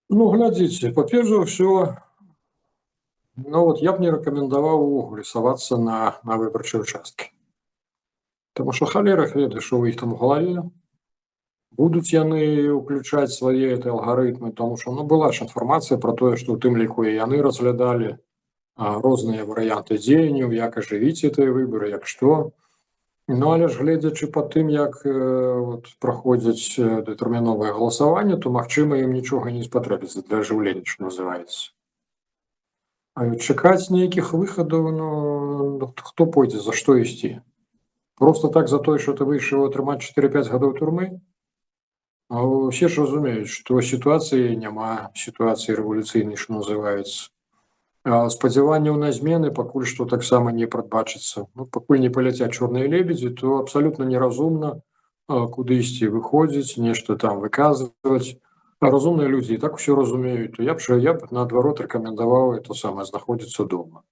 Ну, глядзіце, па-перш за ўсё, ну вот я б не рэкамендаваў увогуле савацца на выбарчыя участкі. Таму што халера іх ведае, што ў іх там у галаве. Будуць яны ўключаць свае алгарытмы, таму што ну, была ж інфармацыя пра тое, што ў тым ліку і яны разглядалі розныя варыянты дзеянняў, як ажывіць гэтыя выбары, як што. Ну але ж гледзячы па тым, як вот, праходзіць дэтэрміновае галасаванне, то магчыма ім нічога не спатрэбіцца для ажыўлення, што называецца. А чакаць нейкіх выхадаў, ну, хто пойдзе, за што ісці? Просто так за тое, што ты выйшаў атрымаць 4-5 гадоў турмы? А ўсе ж разумеюць, што сітуацыі няма, сітуацыі рэвалюцыйнай, што называецца. А спадзяванняў на змены пакуль што таксама не прадбачыцца. Ну, пакуль не паляцяць чорныя лебедзі, то абсалютна неразумна куды ісці, выходзіць, нешта там выказваць. А разумныя людзі і так усё разумеюць, то я б наадварот рэкамендаваў это самае знаходзіцца дома.